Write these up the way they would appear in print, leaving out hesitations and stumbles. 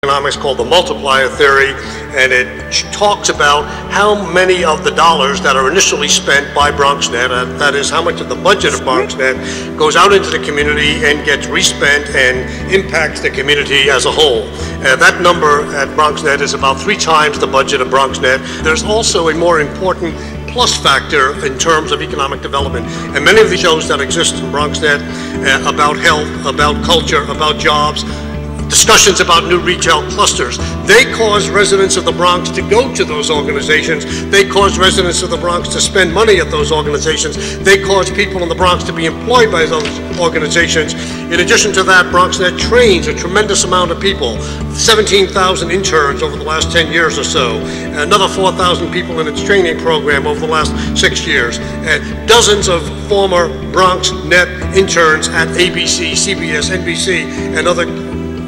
economics called the multiplier theory, and it talks about how many of the dollars that are initially spent by BronxNet, that is how much of the budget of BronxNet, goes out into the community and gets respent and impacts the community as a whole. That number at BronxNet is about 3 times the budget of BronxNet. There's also a more important plus factor in terms of economic development. And many of the shows that exist in BronxNet about health, about culture, about jobs, discussions about new retail clusters, they cause residents of the Bronx to go to those organizations. They cause residents of the Bronx to spend money at those organizations. They cause people in the Bronx to be employed by those organizations. In addition to that, BronxNet trains a tremendous amount of people, 17,000 interns over the last 10 years or so, another 4,000 people in its training program over the last 6 years, and dozens of former BronxNet interns at ABC, CBS, NBC, and other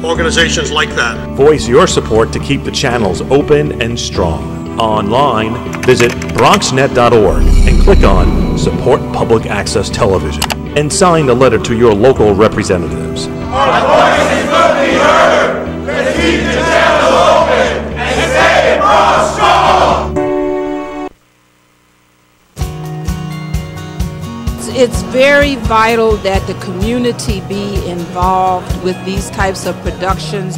organizations like that. Voice your support to keep the channels open and strong. Online, visit bronxnet.org and click on Support Public Access Television and sign the letter to your local representatives. Our voices will be heard. Let's keep the channel open and stay Bronx strong. It's very vital that the community be involved with these types of productions.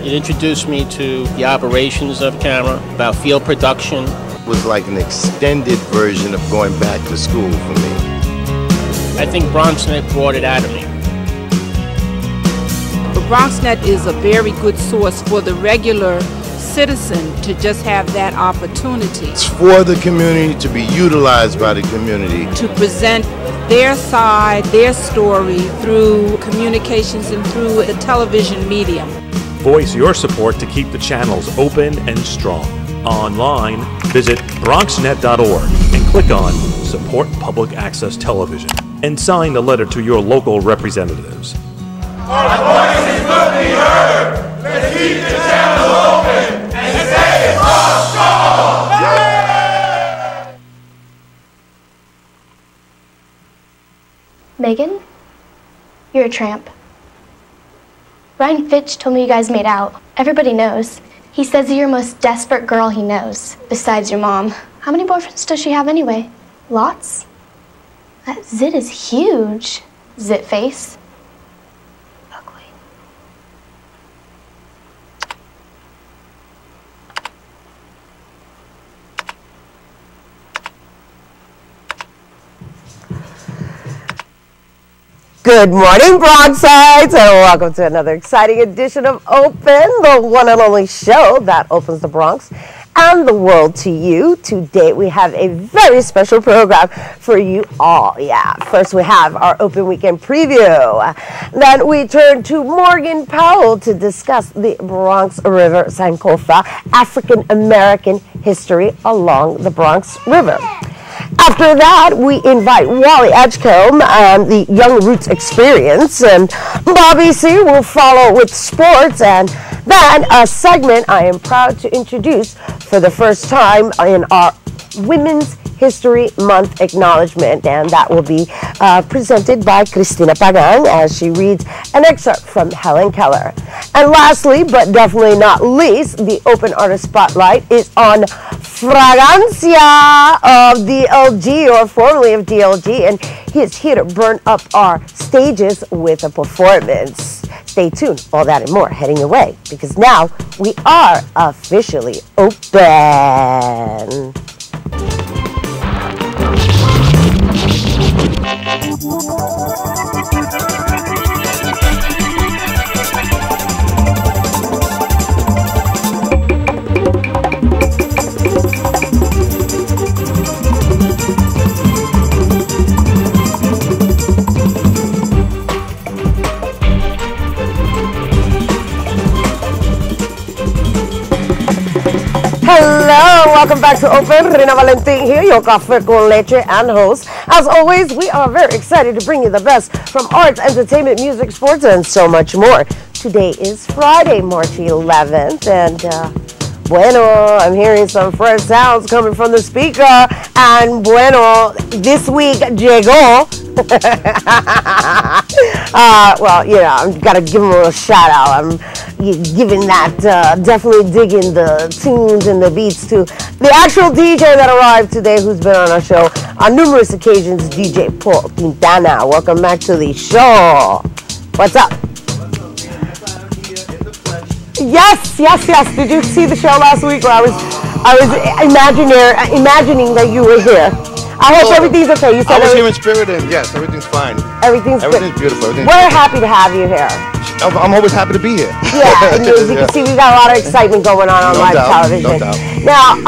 It introduced me to the operations of camera, about field production. It was like an extended version of going back to school for me. I think BronxNet brought it out of me. But BronxNet is a very good source for the regular citizen to just have that opportunity. It's for the community, to be utilized by the community. To present their side, their story through communications and through the television medium. Voice your support to keep the channels open and strong. Online, visit bronxnet.org and click on Support Public Access Television and sign the letter to your local representatives. Our voices will be heard. Let's keep the channel open and stay Bronx strong. Megan, you're a tramp. Ryan Fitch told me you guys made out. Everybody knows. He says you're the most desperate girl he knows, besides your mom. How many boyfriends does she have anyway? Lots? That zit is huge. Zit face. Ugly. Good morning, Bronxites, and welcome to another exciting edition of Open, the one and only show that opens the Bronx and the world to you. Today we have a very special program for you all. First we have our Open Weekend Preview. Then we turn to Morgan Powell to discuss the Bronx River Sankofa African American history along the Bronx River. After that, we invite Wally Edgecombe and the Young Roots Experience, and Bobby C will follow with sports, and then a segment I am proud to introduce for the first time in our Women's History Month acknowledgement, and that will be presented by Cristina Pagan as she reads an excerpt from Helen Keller. And lastly, but definitely not least, the Open Artist Spotlight is on Fragancia of DLG, or formerly of DLG, and he is here to burn up our stages with a performance. Stay tuned, all that and more heading your way, because now we are officially open. Hello, welcome back to Open. Rina Valentin here, your Café con Leche and host. As always, we are very excited to bring you the best from arts, entertainment, music, sports, and so much more. Today is Friday, March 11th, and bueno, I'm hearing some fresh sounds coming from the speaker, and bueno, this week llegó. Well, you know, I've got to give him a little shout out. giving that, definitely digging the tunes and the beats to the actual DJ that arrived today, who's been on our show on numerous occasions, DJ Paul Quintana. Welcome back to the show. What's up? Yes. Did you see the show last week where I was imagining that you were here? I hope everything's okay. You said I was here in spirit, and yes, everything's fine. Everything's beautiful. We're happy to have you here. I'm always happy to be here. Yeah, and as you can see, we've got a lot of excitement going on live television. No doubt. Now,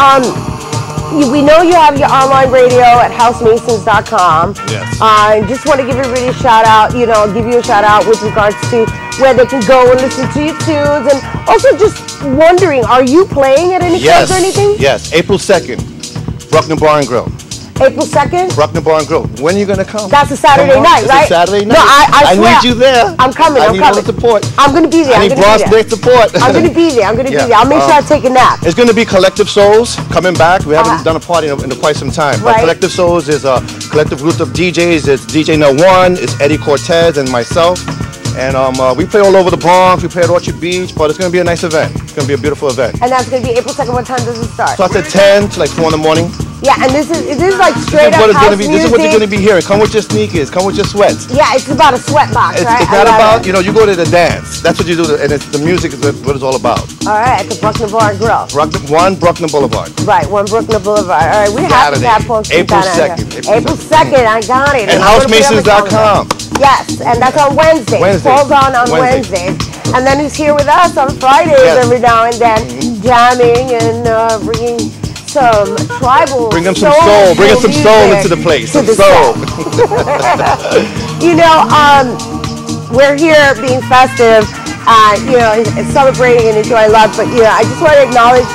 we know you have your online radio at housemasons.com. Yes. I just want to give everybody a shout out, give you a shout out with regards to where they can go and listen to your tunes, and also just wondering, are you playing at any clubs or anything? Yes, April 2nd, Bruckner Bar and Grill. April 2nd? Bruckner Bar and Grill. When are you going to come? That's a Saturday night, right? It's a Saturday night. No, I swear. need you there. I'm coming. I need all the support. I'm going to be there. I need Bronx Day support. I'm going to be there. I'll make sure I take a nap. It's going to be Collective Souls coming back. We haven't done a party in quite some time. But Collective Souls is a collective group of DJs. It's DJ No One, it's Eddie Cortez, and myself. And we play all over the Bronx. We play at Orchard Beach, but it's going to be a nice event. It's going to be a beautiful event. And that's going to be April 2nd. What time does it start? Starts at 10 to like 4 in the morning. Yeah, and this is like straight up house music. This is what you're going to be hearing. Come with your sneakers. Come with your sweats. Yeah, it's about a sweat box, right? It's not about, you go to the dance. That's what you do, and the music is what it's all about. All right, at the Bruckner Bar and Grill. 1 Bruckner Boulevard. Right, 1 Bruckner Boulevard. All right, we have to have Paul April 2nd. April 2nd, I got it. And housemasons.com. Yes, and that's on Wednesdays. Paul's on Wednesdays. And then he's here with us on Fridays every now and then, jamming and bringing some tribal Bring them some soul. Bring us some soul into the place. Some soul. We're here being festive, celebrating and enjoying love. But, I just want to acknowledge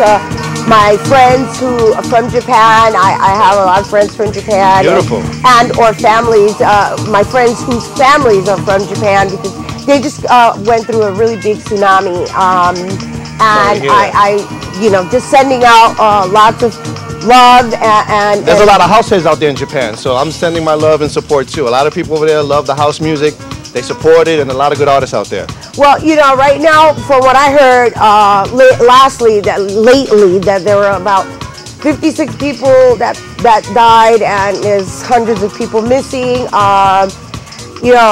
my friends who are from Japan. I have a lot of friends from Japan. Beautiful. And or families, my friends whose families are from Japan, because they just went through a really big tsunami. And I just sending out lots of love and there's a lot of house heads out there in Japan, so I'm sending my love and support too. A lot of people over there love the house music. They support it, and a lot of good artists out there. Well, right now, from what I heard lately, that there were about 56 people that died, and there's hundreds of people missing. I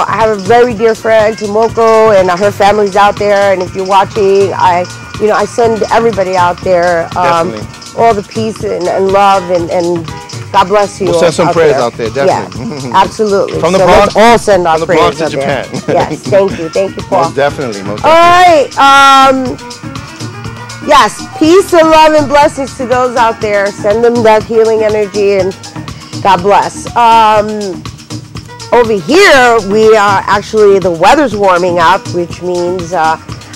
have a very dear friend, Tomoko, and her family's out there. And if you're watching, I send everybody out there all the peace and love, and God bless you. We'll send some prayers out there, definitely. Yeah, absolutely. From the Bronx, let's all send our prayers from the Bronx to Japan. Yes, thank you, Paul. Most definitely. All right. Yes, peace and love and blessings to those out there. Send them that healing energy, and God bless. Over here, we are the weather's warming up, which means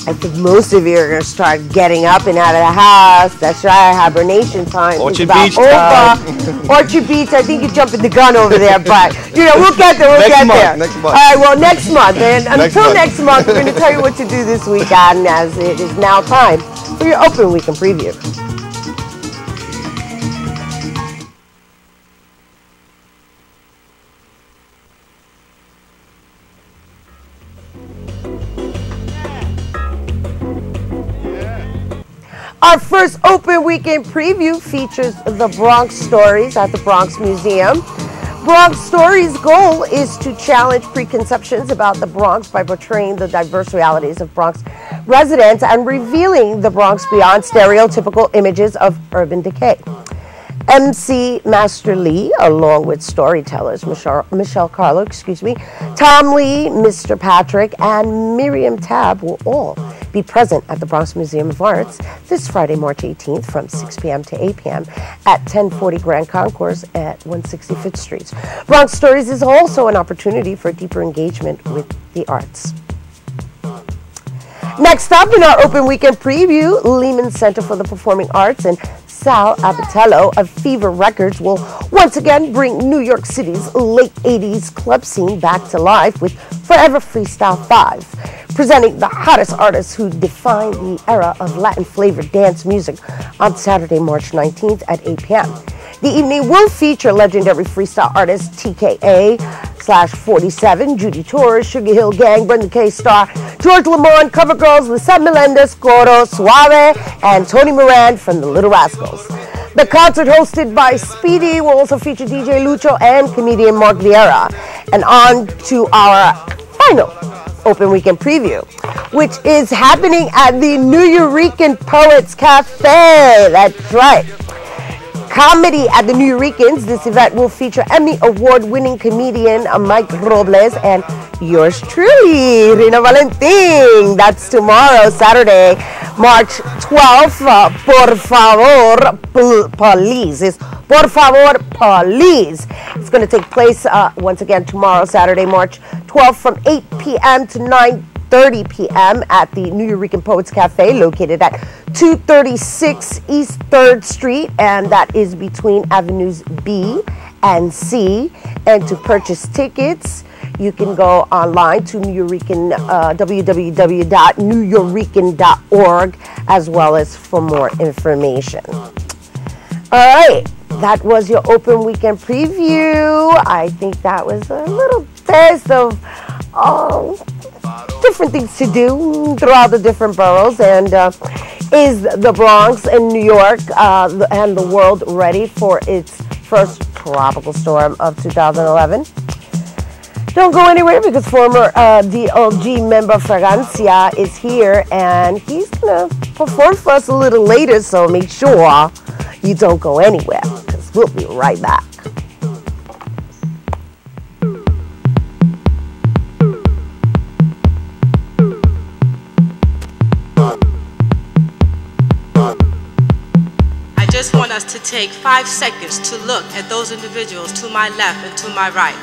I think most of you are going to start getting up and out of the house. That's right, hibernation time. Orchard Beach time. Orchard Beach, I think you're jumping the gun over there, but, we'll get there, Next month. All right, well, next month. And until next month, we're going to tell you what to do this weekend, as it is now time for your Open Weekend Preview. Our first Open Weekend Preview features the Bronx Stories at the Bronx Museum. Bronx Stories' goal is to challenge preconceptions about the Bronx by portraying the diverse realities of Bronx residents and revealing the Bronx beyond stereotypical images of urban decay. MC Master Lee, along with storytellers Michelle Carlo, Tom Lee, Mr. Patrick, and Miriam Tab will all be present at the Bronx Museum of Arts this Friday, March 18th from 6 p.m. to 8 p.m. at 1040 Grand Concourse at 165th Street. Bronx Stories is also an opportunity for deeper engagement with the arts. Next up in our Open Weekend Preview, Lehman Center for the Performing Arts and Sal Abatello of Fever Records will once again bring New York City's late 80s club scene back to life with Forever Freestyle 5, presenting the hottest artists who defined the era of Latin-flavored dance music on Saturday, March 19th at 8 p.m. The evening will feature legendary freestyle artist TKA, /47, Judy Torres, Sugar Hill Gang, Brenda K. Starr, George Lamont, Cover Girls, Lisette Melendez, Coro, Suave, and Tony Moran from the Little Rascals. The concert, hosted by Speedy, will also feature DJ Lucho and comedian Mark Vieira. And on to our final open weekend preview, which is happening at the Nuyorican Poets Cafe. That's right. Comedy at the Nuyorican. This event will feature Emmy Award-winning comedian Mike Robles and yours truly, Rina Valentin. That's tomorrow, Saturday, March 12th. Por favor, please. It's Por favor, please. It's going to take place once again tomorrow, Saturday, March 12th, from 8 p.m. to 9:30 p.m. at the Nuyorican Poets Cafe, located at 236 East 3rd Street, and that is between Avenues B and C. And to purchase tickets, you can go online to www.nuyorican.org, as well as for more information. All right, that was your open weekend preview. I think that was a little taste of different things to do throughout the different boroughs. And is the Bronx in New York and the world ready for its first tropical storm of 2011? Don't go anywhere, because former DLG member Fragancia is here, and he's going to perform for us a little later, so make sure you don't go anywhere, because we'll be right back. I just want us to take 5 seconds to look at those individuals to my left and to my right.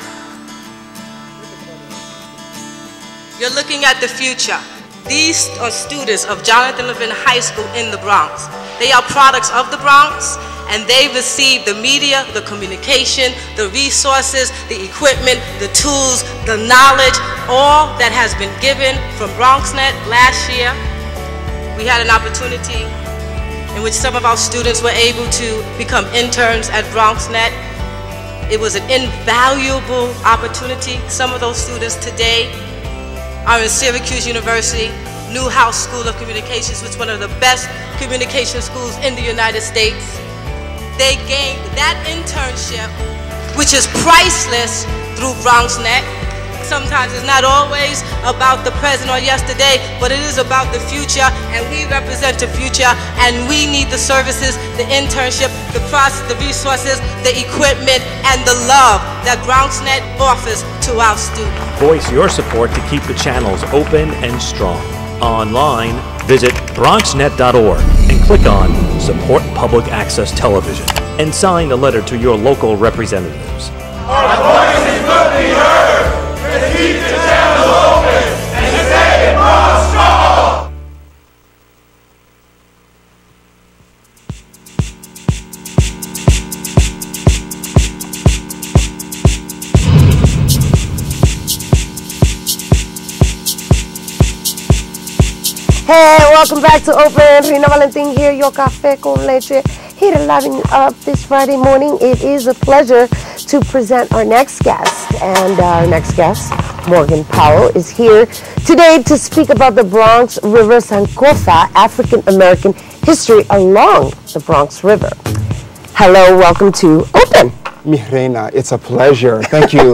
You're looking at the future. These are students of Jonathan Levin High School in the Bronx. They are products of the Bronx, and they receive the media, the communication, the resources, the equipment, the tools, the knowledge, all that has been given from BronxNet. Last year, we had an opportunity in which some of our students were able to become interns at BronxNet. It was an invaluable opportunity. Some of those students today are in Syracuse University, Newhouse School of Communications, which is one of the best communication schools in the United States. They gained that internship, which is priceless, through BronxNet. Sometimes it's not always about the present or yesterday, but it is about the future, and we represent the future, and we need the services, the internship, the process, the resources, the equipment, and the love that BronxNet offers to our students. Voice your support to keep the channels open and strong. Online, visit bronxnet.org and click on Support Public Access Television and sign a letter to your local representatives. Our voices will be heard. Let's keep the channel open and stay Bronx strong. Hey, welcome back to Open. Rina Valentin here, your Café con Leche, here to liven up this Friday morning. It is a pleasure to present our next guest. And our next guest, Morgan Powell, is here today to speak about the Bronx River Sankofa, African American history along the Bronx River. Hello, welcome to Open. Mi Reina, it's a pleasure. Thank you.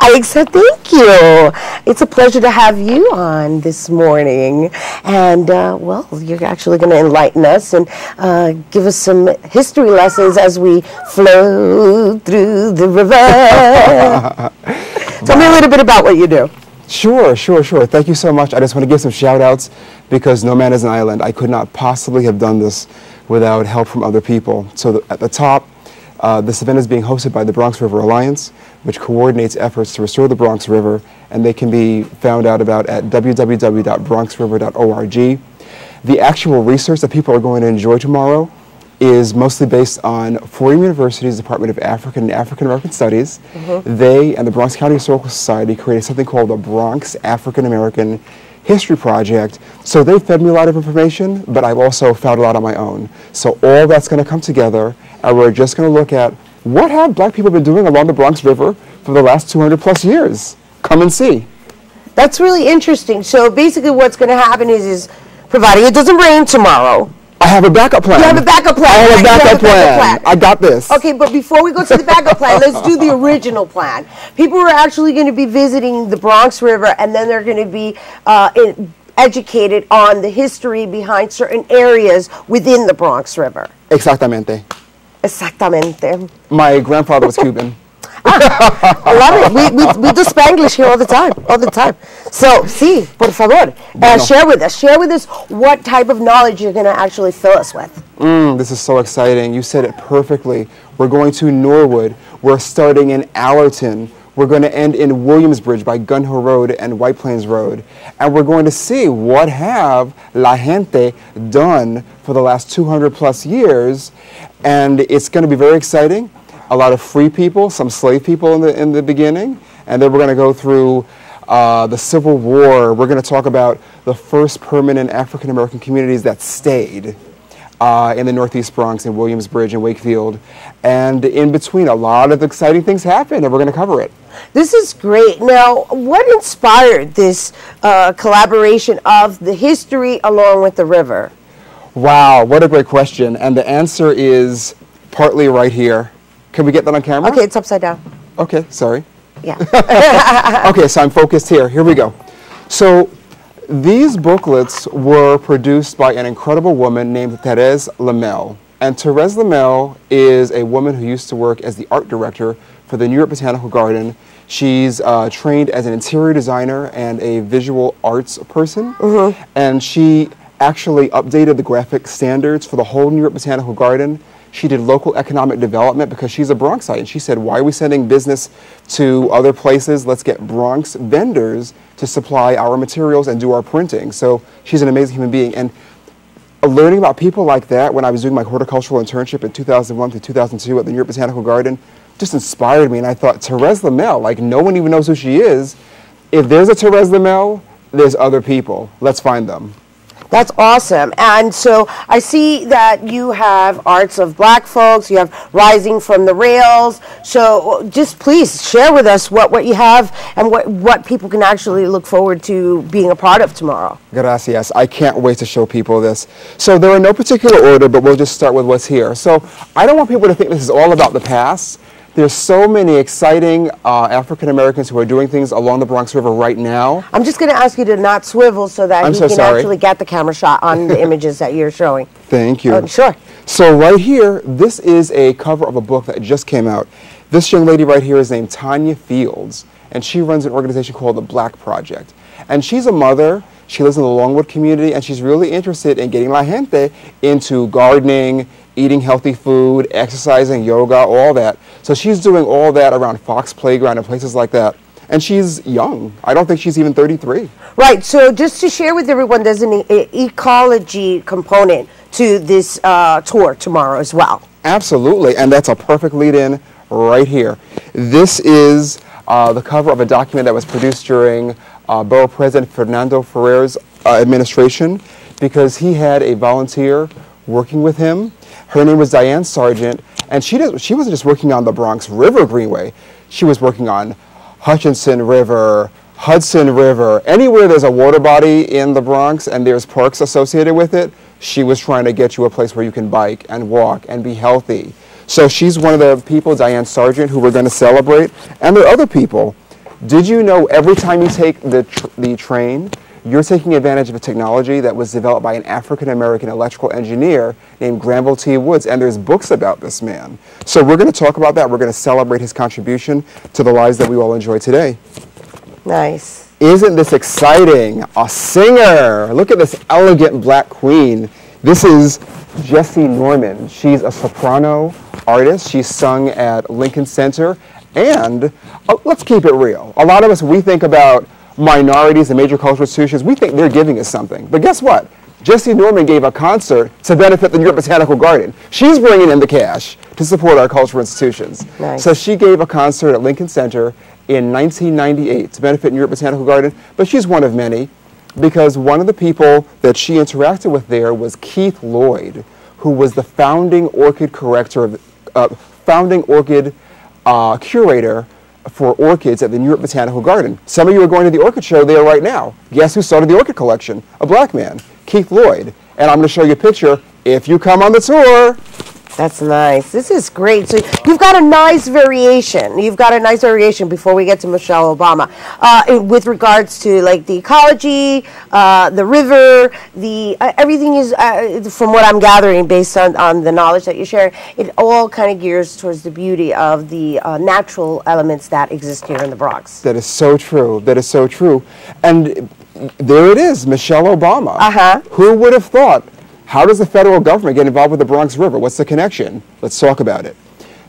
I accept, thank you. It's a pleasure to have you on this morning. And, well, you're actually going to enlighten us and give us some history lessons as we flow through the river. Tell me a little bit about what you do. Sure. Thank you so much. I just want to give some shout outs, because no man is an island. I could not possibly have done this without help from other people. So at the top, this event is being hosted by the Bronx River Alliance, which coordinates efforts to restore the Bronx River, and they can be found out about at www.bronxriver.org. The actual research that people are going to enjoy tomorrow is mostly based on Fordham University's Department of African and African American Studies. They and the Bronx County Historical Society created something called the Bronx African American History Project. So they fed me a lot of information, but I've also found a lot on my own. So all that's going to come together, and we're just going to look at what have black people been doing along the Bronx River for the last 200 plus years. Come and see. That's really interesting. So basically what's going to happen is providing it doesn't rain tomorrow. I have a backup plan. You have a backup plan. I have a backup plan. I got this. Okay, but before we go to the backup plan, let's do the original plan. People are actually going to be visiting the Bronx River, and then they're going to be educated on the history behind certain areas within the Bronx River. Exactamente. Exactamente. My grandfather was Cuban. I love it. We do Spanglish here all the time. So, sí, por favor, share with us what type of knowledge you're going to actually fill us with. This is so exciting. You said it perfectly. We're going to Norwood. We're starting in Allerton. We're going to end in Williamsbridge by Gun Hill Road and White Plains Road. And we're going to see what have La Gente done for the last 200 plus years. And it's going to be very exciting. A lot of free people, some slave people in the beginning, and then we're going to go through the Civil War. We're going to talk about the first permanent African American communities that stayed in the Northeast Bronx, in Williamsbridge and Wakefield, and in between, a lot of exciting things happen, and we're going to cover it. This is great. Now, what inspired this collaboration of the history along with the river? Wow, what a great question, and the answer is partly right here. Can we get that on camera? Okay, it's upside down. Okay, sorry. Yeah. Okay, so I'm focused here. Here we go. So these booklets were produced by an incredible woman named Therese Lamel. And Therese Lamel is a woman who used to work as the art director for the New York Botanical Garden. She's trained as an interior designer and a visual arts person. And she actually updated the graphic standards for the whole New York Botanical Garden. She did local economic development because she's a Bronxite, and she said, why are we sending business to other places? Let's get Bronx vendors to supply our materials and do our printing. So she's an amazing human being. And learning about people like that when I was doing my horticultural internship in 2001 to 2002 at the New York Botanical Garden just inspired me. And I thought, Therese Lamel, like no one even knows who she is. If there's a Therese Lamel, there's other people. Let's find them. That's awesome. And so I see that you have arts of black folks, you have Rising from the Rails. So just please share with us what you have and what people can actually look forward to being a part of tomorrow. Gracias. I can't wait to show people this. So they're in no particular order, but we'll just start with what's here. So I don't want people to think this is all about the past. There's so many exciting African Americans who are doing things along the Bronx River right now. I'm just going to ask you to not swivel so that he can actually get the camera shot on the images that you're showing. Thank you. Sure. So right here, this is a cover of a book that just came out. This young lady right here is named Tanya Fields, and she runs an organization called the Black Project. And she's a mother. She lives in the Longwood community, and she's really interested in getting La Gente into gardening, eating healthy food, exercising, yoga, all that. So she's doing all that around Fox Playground and places like that. And she's young. I don't think she's even 33. Right. So just to share with everyone, there's an ecology component to this tour tomorrow as well. Absolutely. And that's a perfect lead-in right here. This is the cover of a document that was produced during Borough President Fernando Ferrer's administration, because he had a volunteer working with him. Her name was Diane Sargent, and she wasn't just working on the Bronx River Greenway. She was working on Hutchinson River, Hudson River, anywhere there's a water body in the Bronx and there's parks associated with it, she was trying to get you a place where you can bike and walk and be healthy. So she's one of the people, Diane Sargent, who we're going to celebrate. And there are other people. Did you know every time you take the train, you're taking advantage of a technology that was developed by an African-American electrical engineer named Granville T. Woods, and there's books about this man. So we're going to talk about that. We're going to celebrate his contribution to the lives that we all enjoy today. Nice. Isn't this exciting? A singer. Look at this elegant black queen. This is Jessie Norman. She's a soprano artist. She's sung at Lincoln Center. And let's keep it real. A lot of us, we think about minorities and major cultural institutions, we think they're giving us something. But guess what? Jessie Norman gave a concert to benefit the New York Botanical Garden. She's bringing in the cash to support our cultural institutions. Nice. So she gave a concert at Lincoln Center in 1998 to benefit New York Botanical Garden, but she's one of many, because one of the people that she interacted with there was Keith Lloyd, who was the founding orchid curator for orchids at the New York Botanical Garden. Some of you are going to the orchid show there right now. Guess who started the orchid collection? A black man, Keith Lloyd. And I'm going to show you a picture if you come on the tour. That's nice. This is great. So you've got a nice variation. You've got a nice variation before we get to Michelle Obama with regards to like the ecology, the river, the everything is from what I'm gathering based on the knowledge that you share. It all kind of gears towards the beauty of the natural elements that exist here in the Bronx. That is so true. That is so true. And there it is, Michelle Obama. Who would have thought? How does the federal government get involved with the Bronx River? What's the connection? Let's talk about it.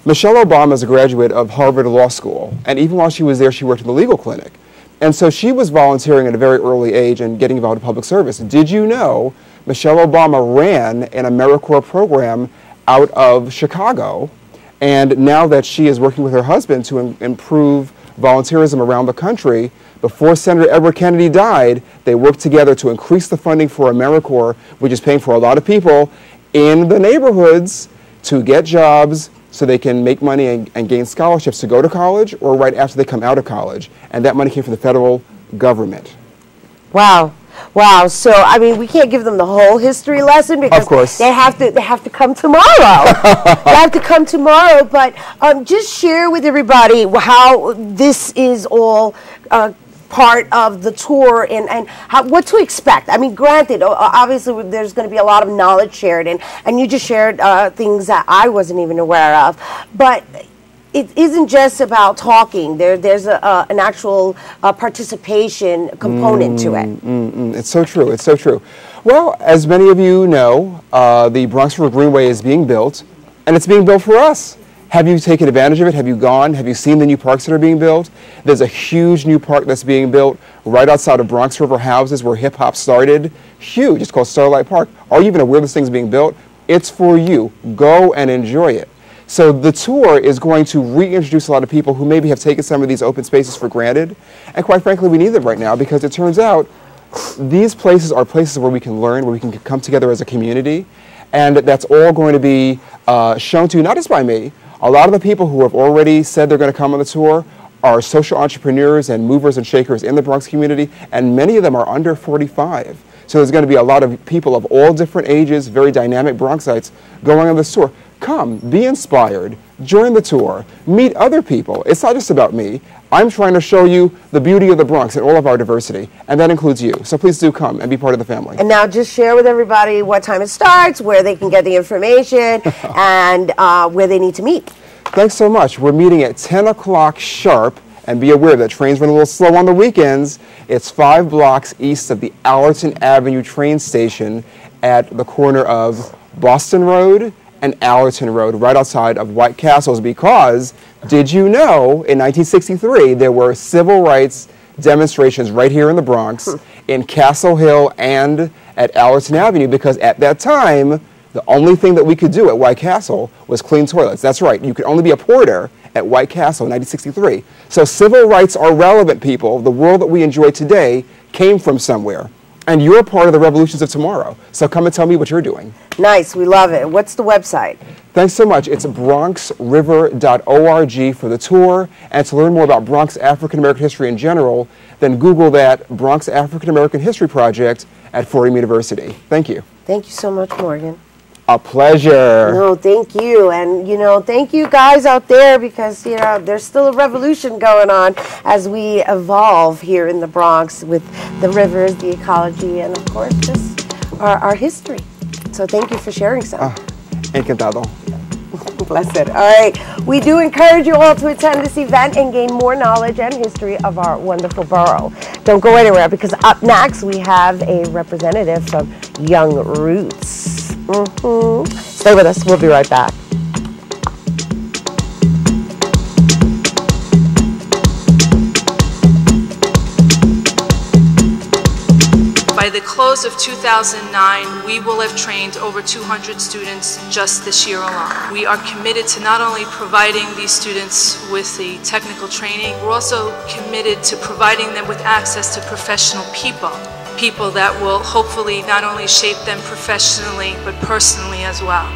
Michelle Obama is a graduate of Harvard Law School, and even while she was there, she worked in the legal clinic. And so she was volunteering at a very early age and getting involved in public service. Did you know Michelle Obama ran an AmeriCorps program out of Chicago, and now that she is working with her husband to improve volunteerism around the country, before Senator Edward Kennedy died, they worked together to increase the funding for AmeriCorps, which is paying for a lot of people in the neighborhoods to get jobs so they can make money and gain scholarships to go to college or right after they come out of college. And that money came from the federal government. Wow. Wow. So, I mean, we can't give them the whole history lesson because of course. they have to come tomorrow. They have to come tomorrow. But just share with everybody how this is all part of the tour and what to expect. I mean, granted, obviously there's going to be a lot of knowledge shared, and you just shared things that I wasn't even aware of. But it isn't just about talking. There's an actual participation component to it. It's so true. It's so true. Well, as many of you know, the Bronx River Greenway is being built, and it's being built for us. Have you taken advantage of it? Have you gone? Have you seen the new parks that are being built? There's a huge new park that's being built right outside of Bronx River Houses where hip hop started. Huge. It's called Starlight Park. Are you even aware this thing's being built? It's for you. Go and enjoy it. So the tour is going to reintroduce a lot of people who maybe have taken some of these open spaces for granted. And quite frankly, we need them right now because it turns out these places are places where we can learn, where we can come together as a community. And that's all going to be shown to you, not just by me. A lot of the people who have already said they're going to come on the tour are social entrepreneurs and movers and shakers in the Bronx community, and many of them are under 45. So there's going to be a lot of people of all different ages, very dynamic Bronxites going on this tour. Come, be inspired, join the tour, meet other people. It's not just about me. I'm trying to show you the beauty of the Bronx and all of our diversity, and that includes you. So please do come and be part of the family. And now just share with everybody what time it starts, where they can get the information, and where they need to meet. Thanks so much. We're meeting at 10 o'clock sharp, and be aware that trains run a little slow on the weekends. It's 5 blocks east of the Allerton Avenue train station at the corner of Boston Road and Allerton Road, right outside of White Castles, because did you know in 1963 there were civil rights demonstrations right here in the Bronx, in Castle Hill and at Allerton Avenue, because at that time the only thing that we could do at White Castle was clean toilets. That's right, you could only be a porter at White Castle in 1963. So civil rights are relevant, people. The world that we enjoy today came from somewhere. And you're part of the revolutions of tomorrow. So come and tell me what you're doing. Nice, we love it. What's the website? Thanks so much. It's bronxriver.org for the tour. And to learn more about Bronx African American history in general, then Google that Bronx African American History Project at Fordham University. Thank you. Thank you so much, Morgan. A pleasure. No, thank you. And, you know, thank you guys out there because, you know, there's still a revolution going on as we evolve here in the Bronx with the rivers, the ecology, and, of course, just our history. So thank you for sharing some. Encantado. Blessed. All right. We do encourage you all to attend this event and gain more knowledge and history of our wonderful borough. Don't go anywhere because up next we have a representative from Young Roots. Stay with us. We'll be right back. By the close of 2009, we will have trained over 200 students just this year alone. We are committed to not only providing these students with the technical training, we're also committed to providing them with access to professional people that will hopefully not only shape them professionally, but personally as well.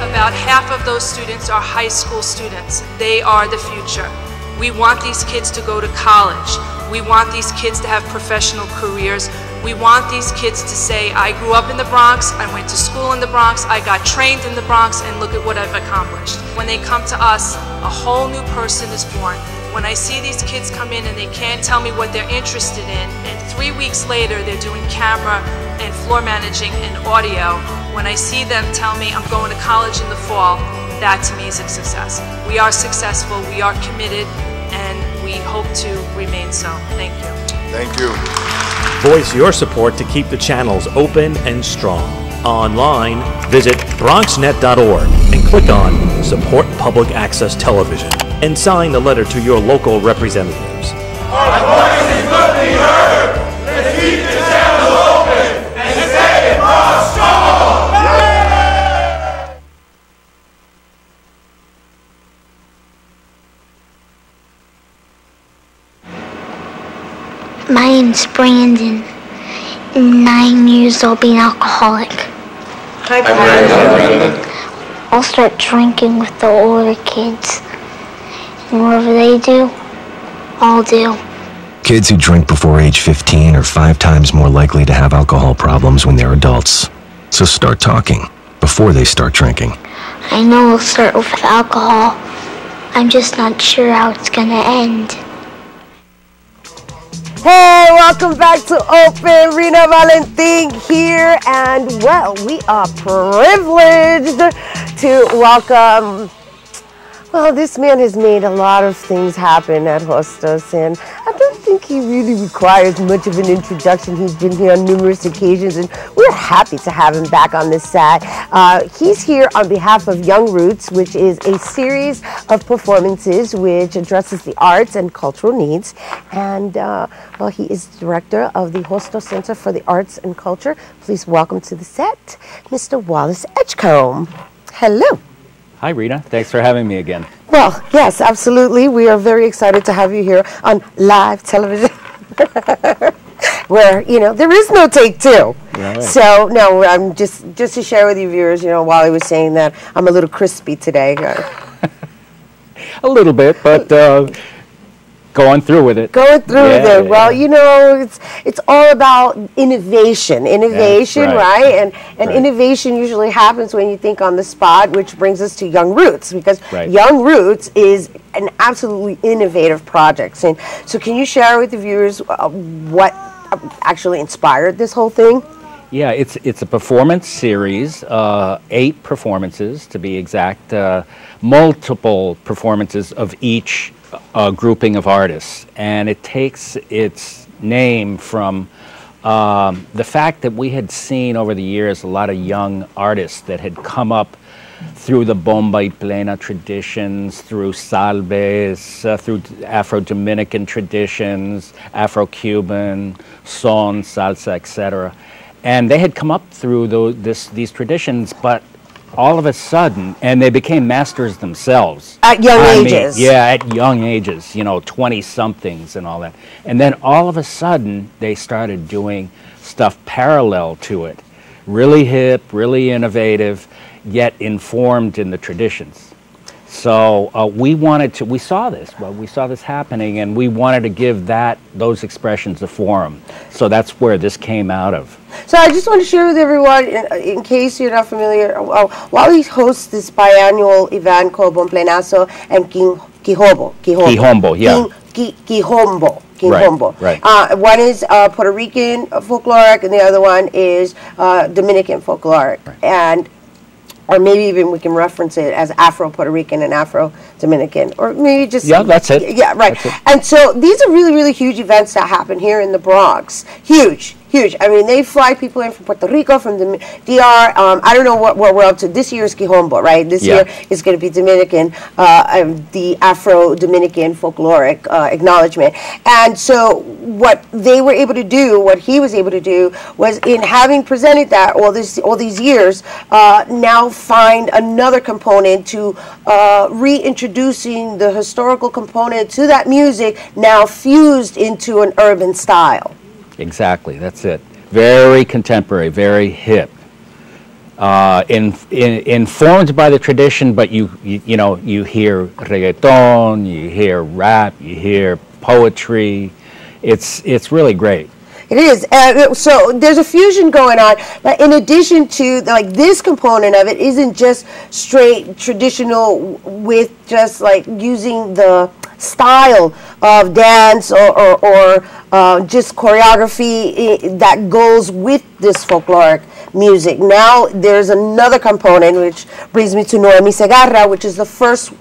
A about half of those students are high school students. They are the future. We want these kids to go to college. We want these kids to have professional careers. We want these kids to say, I grew up in the Bronx, I went to school in the Bronx, I got trained in the Bronx, and look at what I've accomplished. When they come to us, a whole new person is born. When I see these kids come in and they can't tell me what they're interested in, and 3 weeks later they're doing camera and floor managing and audio, when I see them tell me I'm going to college in the fall, that to me is a success. We are successful, we are committed, and we hope to remain so. Thank you. Thank you. Voice your support to keep the channels open and strong. Online, visit bronxnet.org and click on Support Public Access Television and sign the letter to your local representatives. Our voices will be heard. Let's keep the channel open and stay Bronx strong. My name's Brandon, 9 years old, being alcoholic. Hi, Brandon. I'll start drinking with the older kids, and whatever they do, I'll do. Kids who drink before age 15 are 5 times more likely to have alcohol problems when they're adults. So start talking before they start drinking. I know we'll start with alcohol. I'm just not sure how it's gonna end. Hey, welcome back to Open. Rena Valentin here, and well, we are privileged to welcome. Well, this man has made a lot of things happen at Hostos, and I don't think he really requires much of an introduction. He's been here on numerous occasions, and we're happy to have him back on this set. He's here on behalf of Young Roots, which is a series of performances which addresses the arts and cultural needs. And, well, he is director of the Hostos Center for the Arts and Culture. Please welcome to the set, Mr. Wallace Edgecombe. Hello. Hi, Rita. Thanks for having me again. Well, yes, absolutely. We are very excited to have you here on live television where, you know, there is no take two. Right. So, no, I'm just to share with you viewers, you know, Wally was saying that I'm a little crispy today. A little bit, but going through with it. Going through with it. Well, you know, it's all about innovation. Innovation, right? And innovation usually happens when you think on the spot, which brings us to Young Roots, because Young Roots is an absolutely innovative project. And so can you share with the viewers what actually inspired this whole thing? Yeah, it's a performance series, 8 performances to be exact, multiple performances of each grouping of artists, and it takes its name from the fact that we had seen over the years a lot of young artists that had come up through the bomba y plena traditions, through salves, through Afro-Dominican traditions, Afro-Cuban, son, salsa, etc. And they had come up through these traditions, but all of a sudden, and they became masters themselves. At young ages. Yeah, at young ages, you know, 20-somethings and all that. And then all of a sudden, they started doing stuff parallel to it. Really hip, really innovative, yet informed in the traditions. So we saw this happening, and we wanted to give those expressions a forum. So that's where this came out of. So I just want to share with everyone, in case you're not familiar, while he hosts this biannual event called Bon Plenazo and Quijombo. Quijombo, yeah. Quijombo. Right. One is Puerto Rican folkloric, and the other one is Dominican folkloric. Right. Or maybe even we can reference it as Afro-Puerto Rican and Afro-Dominican, or maybe just... Yeah, that's it. Yeah, right. And so these are really, really huge events that happen here in the Bronx. Huge. I mean, they fly people in from Puerto Rico, from the DR. I don't know what we're up to. This year is Quijombo, right? This year is going to be Dominican, the Afro-Dominican folkloric acknowledgement. And so what they were able to do, what he was able to do, was in having presented that all these years, now find another component to reintroducing the historical component to that music, now fused into an urban style. Exactly, that's it. Very contemporary, very hip. informed by the tradition, but you hear reggaeton, you hear rap, you hear poetry. It's really great. It is. So there's a fusion going on, but in addition to like this component of it isn't just straight traditional with just like using the style of dance or just choreography that goes with this folkloric music. Now there's another component, which brings me to Noemi Segarra, which is the first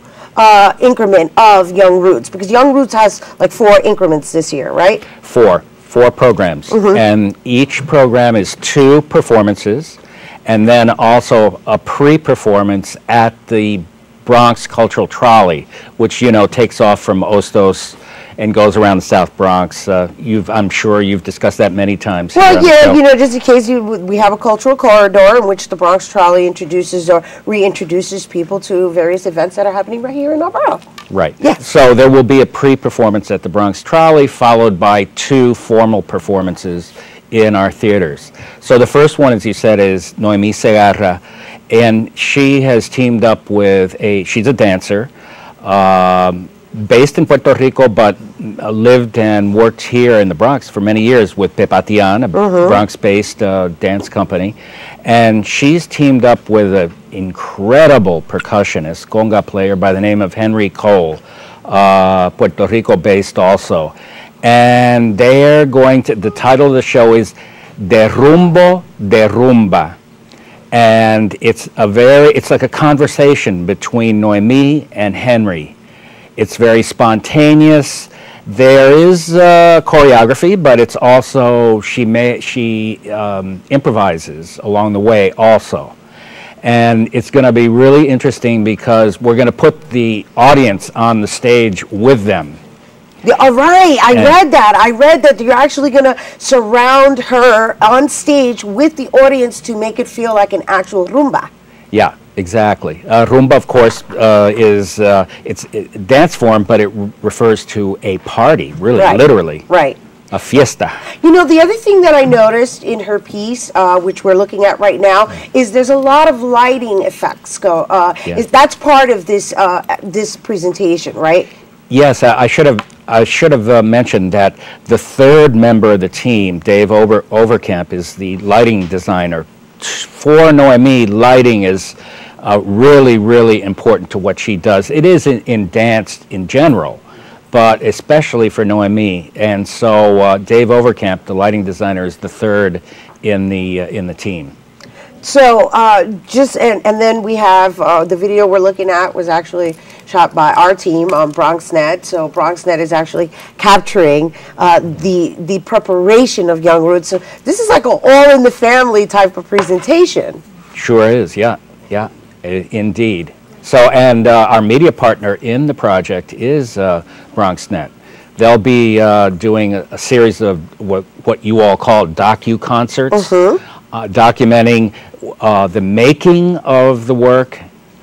increment of Young Roots, because Young Roots has like 4 increments this year, right? 4 programs, and each program is 2 performances, and then also a pre-performance at the Bronx Cultural Trolley, which takes off from Ostos and goes around the South Bronx. I'm sure you've discussed that many times. Well, yeah, just in case we have a cultural corridor in which the Bronx Trolley introduces or reintroduces people to various events that are happening right here in our borough. Right. Yes. So there will be a pre-performance at the Bronx Trolley, followed by 2 formal performances in our theaters. So the first one, as you said, is Noemi Segarra, and she has teamed up with she's a dancer, based in Puerto Rico, but lived and worked here in the Bronx for many years with Pepatian, a Bronx-based dance company. And she's teamed up with an incredible percussionist, conga player by the name of Henry Cole, Puerto Rico-based also. And they're going to, the title of the show is De Rumbo de Rumba. And it's like a conversation between Noemi and Henry. It's very spontaneous. There is choreography, but it's also she improvises along the way also. And it's going to be really interesting because we're going to put the audience on the stage with them. Yeah, all right, I read that. I read that you're actually going to surround her on stage with the audience to make it feel like an actual rumba. Yeah, exactly. Rumba, of course, is it's a dance form, but it refers to a party, really, literally. Right. A fiesta. You know, the other thing that I noticed in her piece, which we're looking at right now, is there's a lot of lighting effects. That's part of this this presentation, right? Yes, I should have mentioned that the 3rd member of the team, Dave Overkamp, is the lighting designer. For Noemi, lighting is really, really important to what she does. It is in dance in general, but especially for Noemi. And so Dave Overkamp, the lighting designer, is the 3rd in the team. So and then we have the video we're looking at was actually shot by our team on BronxNet. So BronxNet is actually capturing the preparation of Young Roots. So this is like an all-in-the-family type of presentation. Sure is, yeah, indeed. So, and our media partner in the project is BronxNet. They'll be doing a series of what you all call docu-concerts, documenting the making of the work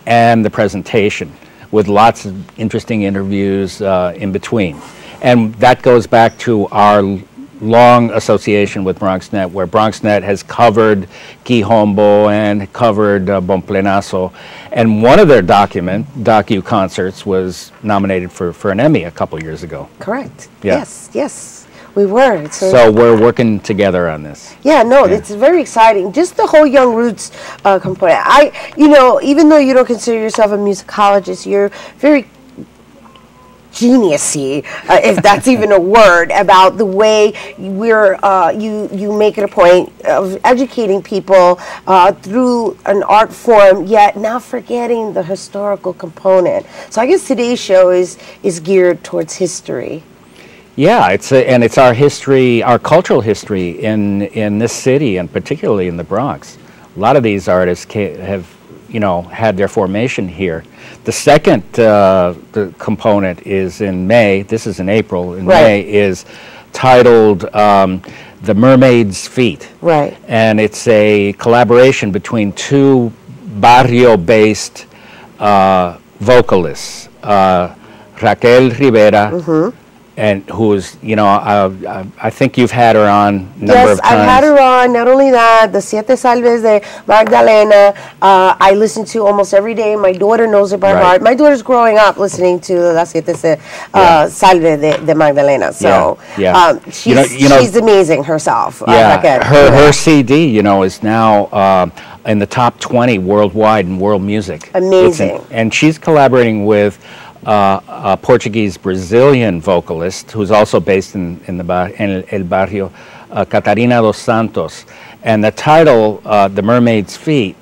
and the presentation, with lots of interesting interviews in between. And that goes back to our long association with BronxNet, where BronxNet has covered Quijombo and covered Bon Plenazo. And one of their docu-concerts was nominated for an Emmy a couple years ago. Correct. Yeah. Yes. We were. So we're working together on this. Yeah, no, it's very exciting. Just the whole Young Roots component. Even though you don't consider yourself a musicologist, you're very genius-y, if that's even a word, about the way you make it a point of educating people through an art form, yet not forgetting the historical component. So I guess today's show is geared towards history. Yeah, it's our history, our cultural history in this city, and particularly in the Bronx. A lot of these artists have, had their formation here. The second the component is in May. This is in April. In May is titled "The Mermaid's Feet." Right. And it's a collaboration between 2 barrio-based vocalists, Raquel Rivera and who's, you know, I think you've had her on a number of Yes, times. I've had her on. Not only that, the Siete Salves de Magdalena, I listen to almost every day. My daughter knows it by heart. My daughter's growing up listening to La Siete Salves de Magdalena. So she's amazing herself. Yeah, her CD, you know, is now in the top 20 worldwide in world music. Amazing. And she's collaborating with a Portuguese-Brazilian vocalist who's also based in El Barrio, Catarina dos Santos. And the title, The Mermaid's Feet,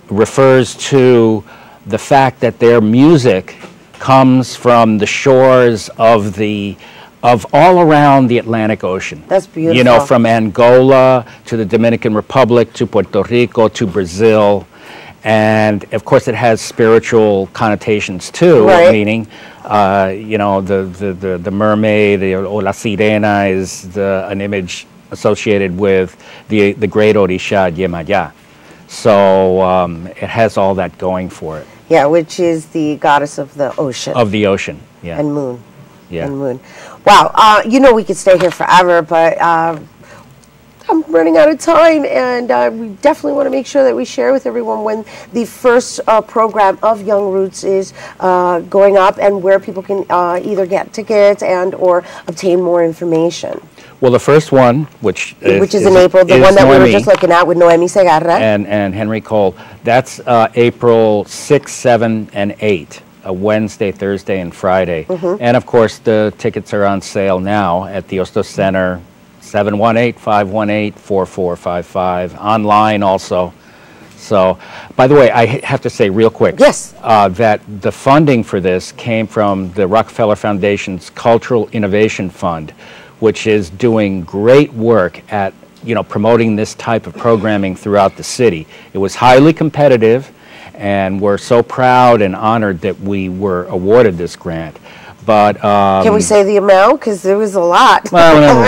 refers to the fact that their music comes from the shores of all around the Atlantic Ocean. That's beautiful. You know, from Angola to the Dominican Republic to Puerto Rico to Brazil. And of course, it has spiritual connotations too, meaning, you know, the mermaid or la sirena is an image associated with the great Orisha Yemaya. So it has all that going for it. Yeah, which is the goddess of the ocean. Of the ocean, yeah. And moon. Yeah. And moon. Wow, you know we could stay here forever, but I'm running out of time, and we definitely want to make sure that we share with everyone when the first program of Young Roots is going up and where people can either get tickets and or obtain more information. Well, the first one, which is in April, the one that we were just looking at with Noemi Segarra. And Henry Cole, that's April 6, 7, and 8. A Wednesday, Thursday, and Friday. And of course, the tickets are on sale now at the Ostos Center, 718-518-4455, online also. So, by the way, I have to say real quick that the funding for this came from the Rockefeller Foundation's Cultural Innovation Fund, which is doing great work at, you know, promoting this type of programming throughout the city. It was highly competitive, and we're so proud and honored that we were awarded this grant. But can we say the amount? Because there was a lot. Well,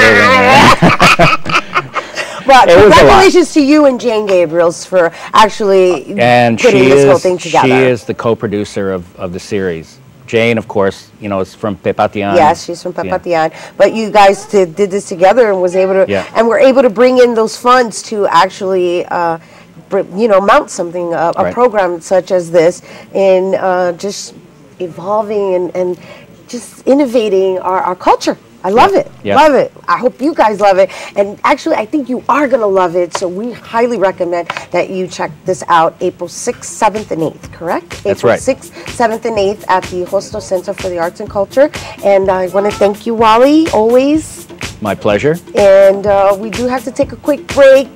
but congratulations to you and Jane Gabriels for actually putting this whole thing together. She is the co-producer of the series. Jane, of course, you know, is from Pepatian. Yes, she's from Pepatian. But you guys did this together and was able to, and were able to bring in those funds to actually, you know, mount something, a program such as this, in just evolving and just innovating our culture. I love it. Love it. I hope you guys love it. And actually, I think you are going to love it. So we highly recommend that you check this out April 6th, 7th, and 8th, correct? That's right. April 6th, 7th, and 8th at the Hostos Center for the Arts and Culture. And I want to thank you, Wally, always. My pleasure. And we do have to take a quick break.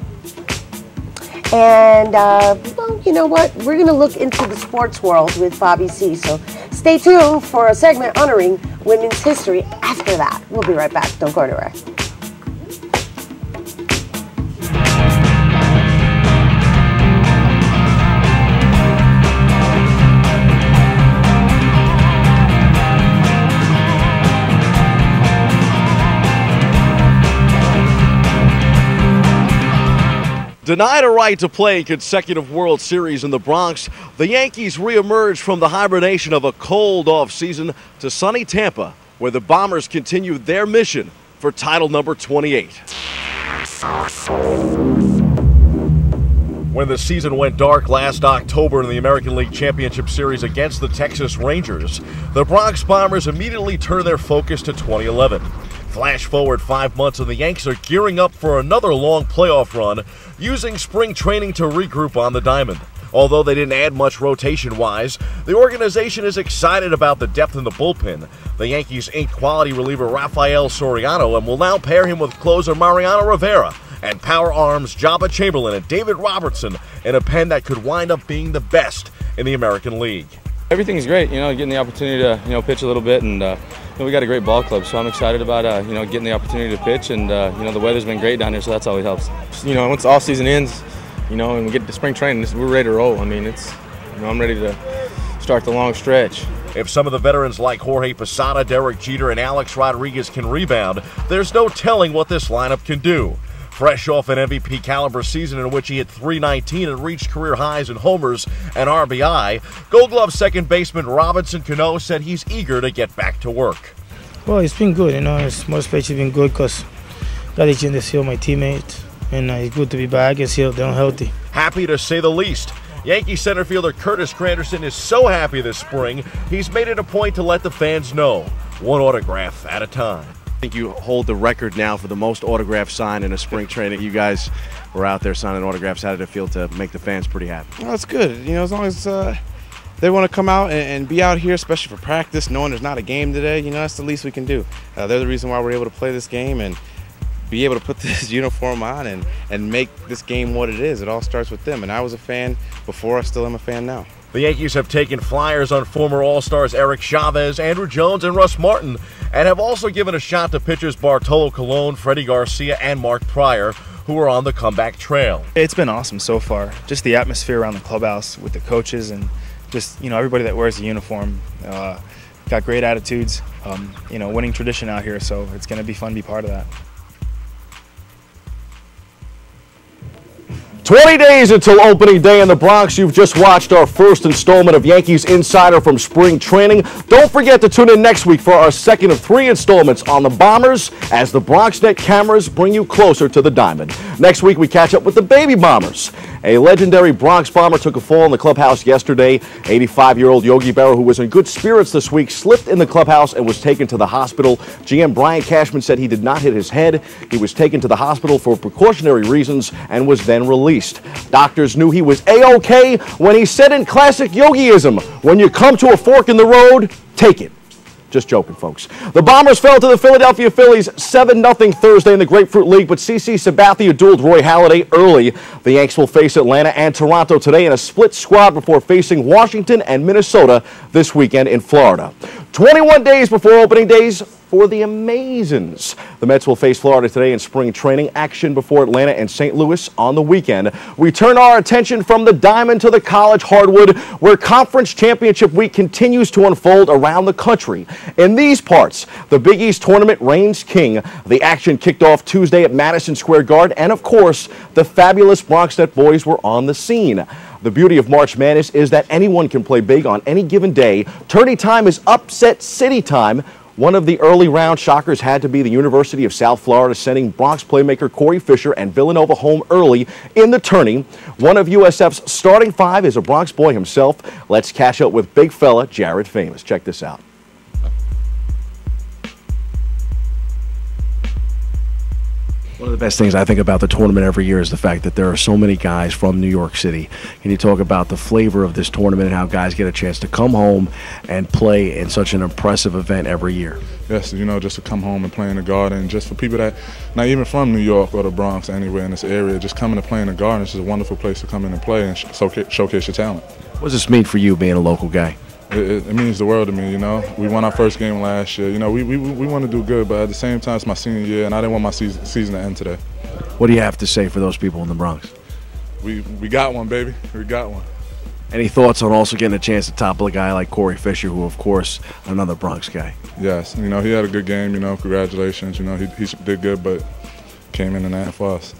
And, well, you know what? We're going to look into the sports world with Bobby C. So stay tuned for a segment honoring women's history after that. We'll be right back. Don't go anywhere. Denied a right to play in consecutive World Series in the Bronx, the Yankees reemerged from the hibernation of a cold offseason to sunny Tampa, where the Bombers continue their mission for title number 28. When the season went dark last October in the American League Championship Series against the Texas Rangers, the Bronx Bombers immediately turned their focus to 2011. Flash forward 5 months and the Yanks are gearing up for another long playoff run, using spring training to regroup on the diamond. Although they didn't add much rotation-wise, the organization is excited about the depth in the bullpen. The Yankees inked quality reliever Rafael Soriano and will now pair him with closer Mariano Rivera and power arms Jabba Chamberlain and David Robertson in a pen that could wind up being the best in the American League. Everything's great, you know, getting the opportunity to, you know, pitch a little bit, and we got a great ball club, so I'm excited about, you know, getting the opportunity to pitch, and, you know, the weather's been great down here, so that's always helps. You know, once the off season ends, you know, and we get to spring training, we're ready to roll. I mean, it's, you know, I'm ready to start the long stretch. If some of the veterans like Jorge Posada, Derek Jeter, and Alex Rodriguez can rebound, there's no telling what this lineup can do. Fresh off an MVP caliber season in which he hit .319 and reached career highs in homers and RBI, Gold Glove second baseman Robinson Cano said he's eager to get back to work. Well, it's been good, you know. It's more especially been good because got a chance to see all my teammates, and it's good to be back and see them healthy. Happy to say the least. Yankee center fielder Curtis Granderson is so happy this spring, he's made it a point to let the fans know, one autograph at a time. I think you hold the record now for the most autographs signed in a spring training. You guys were out there signing autographs. How did it feel to make the fans pretty happy? Well, it's good. You know, as long as they want to come out and be out here, especially for practice, knowing there's not a game today, you know, that's the least we can do. They're the reason why we're able to play this game and be able to put this uniform on and make this game what it is. It all starts with them. And I was a fan before, I still am a fan now. The Yankees have taken flyers on former All-Stars Eric Chavez, Andrew Jones, and Russ Martin, and have also given a shot to pitchers Bartolo Colon, Freddie Garcia, and Mark Pryor, who are on the comeback trail. It's been awesome so far. Just the atmosphere around the clubhouse with the coaches and just, you know, everybody that wears the uniform. Got great attitudes, you know, winning tradition out here, so it's going to be fun to be part of that. 20 days until opening day in the Bronx. You've just watched our first installment of Yankees Insider from spring training. Don't forget to tune in next week for our second of 3 installments on the Bombers as the BronxNet cameras bring you closer to the diamond. Next week, we catch up with the Baby Bombers. A legendary Bronx Bomber took a fall in the clubhouse yesterday. 85-year-old Yogi Berra, who was in good spirits this week, slipped in the clubhouse and was taken to the hospital. GM Brian Cashman said he did not hit his head. He was taken to the hospital for precautionary reasons and was then released. Doctors knew he was A-OK when he said in classic Yogiism, "When you come to a fork in the road, take it." Just joking, folks. The Bombers fell to the Philadelphia Phillies 7-0 Thursday in the Grapefruit League, but CC Sabathia dueled Roy Halladay early. The Yanks will face Atlanta and Toronto today in a split squad before facing Washington and Minnesota this weekend in Florida. 21 days before opening days for the Amazons. The Mets will face Florida today in spring training action before Atlanta and St. Louis on the weekend. We turn our attention from the diamond to the college hardwood, where Conference Championship Week continues to unfold around the country. In these parts, the Big East tournament reigns king. The action kicked off Tuesday at Madison Square Garden, and of course, the fabulous BronxNet boys were on the scene. The beauty of March Madness is that anyone can play big on any given day. Tourney time is upset city time. One of the early round shockers had to be the University of South Florida, sending Bronx playmaker Corey Fisher and Villanova home early in the tourney. One of USF's starting 5 is a Bronx boy himself. Let's catch up with big fella Jared Famous. Check this out. One of the best things I think about the tournament every year is the fact that there are so many guys from New York City. Can you talk about the flavor of this tournament and how guys get a chance to come home and play in such an impressive event every year? Yes, you know, just to come home and play in the Garden, just for people that not even from New York or the Bronx, anywhere in this area, just coming to play in the Garden, it's just a wonderful place to come in and play and showcase your talent. What does this mean for you being a local guy? It means the world to me, you know. We won our first game last year. You know, we want to do good, but at the same time, it's my senior year, and I didn't want my season to end today. What do you have to say for those people in the Bronx? We got one, baby. We got one. Any thoughts on also getting a chance to topple a guy like Corey Fisher, who, of course, another Bronx guy? Yes. You know, he had a good game. You know, congratulations. You know, he did good, but came in and out for us.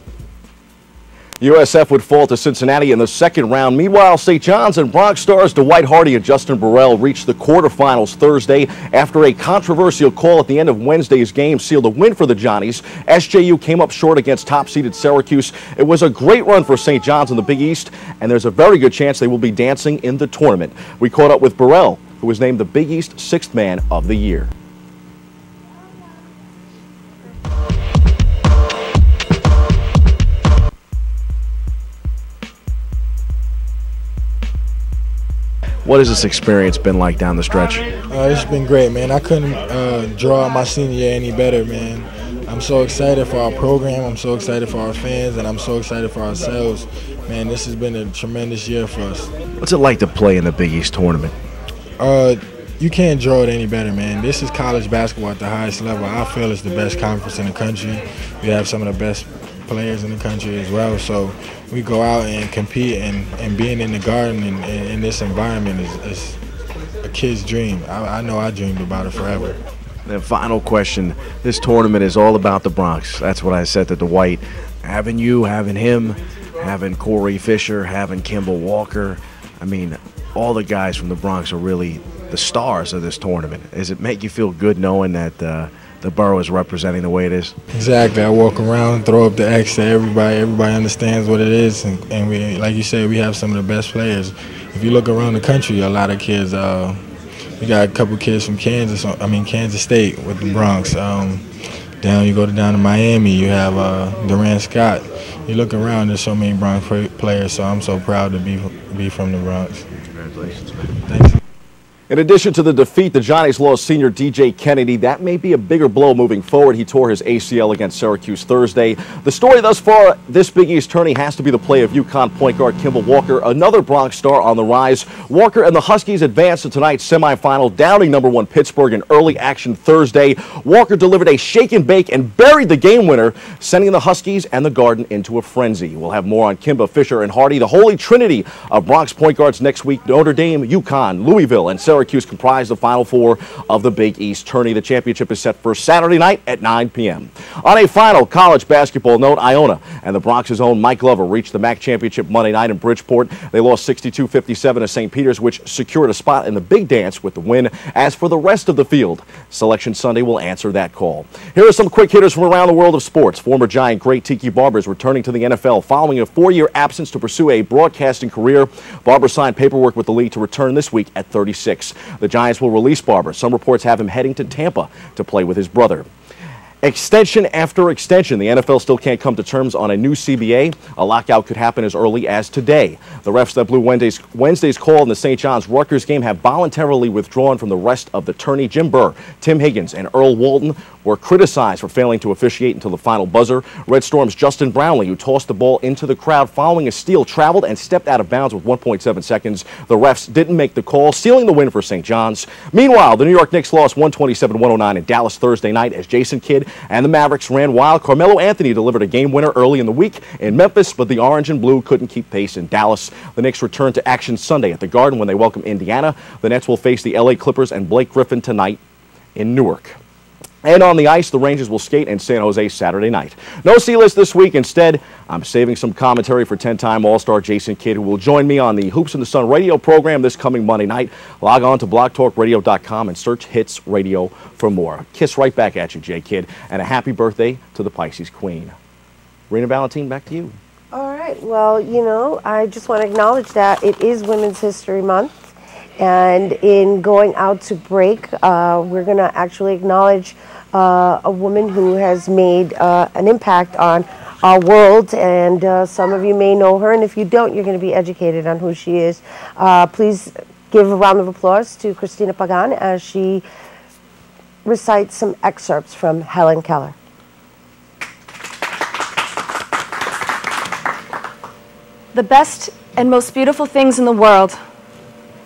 USF would fall to Cincinnati in the second round. Meanwhile, St. John's and Bronx stars Dwight Hardy and Justin Burrell reached the quarterfinals Thursday after a controversial call at the end of Wednesday's game sealed a win for the Johnnies. SJU came up short against top-seeded Syracuse. It was a great run for St. John's in the Big East, and there's a very good chance they will be dancing in the tournament. We caught up with Burrell, who was named the Big East Sixth Man of the Year. What has this experience been like down the stretch? It's been great, man. I couldn't draw out my senior year any better, man. I'm so excited for our program. I'm so excited for our fans, and I'm so excited for ourselves. Man, this has been a tremendous year for us. What's it like to play in the Big East tournament? You can't draw it any better, man. This is college basketball at the highest level. I feel it's the best conference in the country. We have some of the best players in the country as well, so we go out and compete, and being in the Garden and in this environment is a kid's dream. I know I dreamed about it forever. The final question, this tournament is all about the Bronx. That's what I said to Dwight. Having you, having him, having Corey Fisher, having Kimball Walker, I mean, all the guys from the Bronx are really the stars of this tournament? Does it make you feel good knowing that the borough is representing the way it is? Exactly. I walk around, throw up the X to everybody. Everybody understands what it is, and we, like you said, we have some of the best players. If you look around the country, a lot of kids. We got a couple kids from Kansas State with the Bronx. You go down to Miami, you have Durant Scott. You look around, there's so many Bronx players, so I'm so proud to be from the Bronx. Congratulations. Thanks. In addition to the defeat, the Johnnies lost senior DJ Kennedy. That may be a bigger blow moving forward. He tore his ACL against Syracuse Thursday. The story thus far this Big East tourney has to be the play of UConn point guard Kimball Walker, another Bronx star on the rise. Walker and the Huskies advanced to tonight's semifinal, downing #1 Pittsburgh in early action Thursday. Walker delivered a shake and bake and buried the game winner, sending the Huskies and the Garden into a frenzy. We'll have more on Kimba, Fisher, and Hardy, the holy trinity of Bronx point guards next week. Notre Dame, UConn, Louisville, and Syracuse comprise the Final Four of the Big East tourney. The championship is set for Saturday night at 9 p.m. On a final college basketball note, Iona and the Bronx's own Mike Glover reached the MAC championship Monday night in Bridgeport. They lost 62-57 to St. Peter's, which secured a spot in the big dance with the win. As for the rest of the field, Selection Sunday will answer that call. Here are some quick hitters from around the world of sports. Former Giant great Tiki Barber is returning to the NFL following a 4-year absence to pursue a broadcasting career. Barber signed paperwork with the league to return this week at 36. The Giants will release Barber. Some reports have him heading to Tampa to play with his brother. Extension after extension. The NFL still can't come to terms on a new CBA. A lockout could happen as early as today. The refs that blew Wednesday's call in the St. John's Rutgers game have voluntarily withdrawn from the rest of the tourney. Jim Burr, Tim Higgins, and Earl Walton were criticized for failing to officiate until the final buzzer. Red Storm's Justin Brownlee, who tossed the ball into the crowd following a steal, traveled and stepped out of bounds with 1.7 seconds. The refs didn't make the call, sealing the win for St. John's. Meanwhile, the New York Knicks lost 127-109 in Dallas Thursday night as Jason Kidd and the Mavericks ran wild. Carmelo Anthony delivered a game winner early in the week in Memphis, but the orange and blue couldn't keep pace in Dallas. The Knicks return to action Sunday at the Garden when they welcome Indiana. The Nets will face the LA Clippers and Blake Griffin tonight in Newark. And on the ice, the Rangers will skate in San Jose Saturday night. No C-list this week. Instead, I'm saving some commentary for 10-time All-Star Jason Kidd, who will join me on the Hoops in the Sun radio program this coming Monday night. Log on to blogtalkradio.com and search Hits Radio for more. Kiss right back at you, Jay Kidd, and a happy birthday to the Pisces Queen. Rena Valentine, back to you. All right. Well, you know, I just want to acknowledge that it is Women's History Month. And in going out to break, we're going to actually acknowledge a woman who has made an impact on our world, and some of you may know her, and if you don't, you're going to be educated on who she is. Please give a round of applause to Christina Pagan as she recites some excerpts from Helen Keller. The best and most beautiful things in the world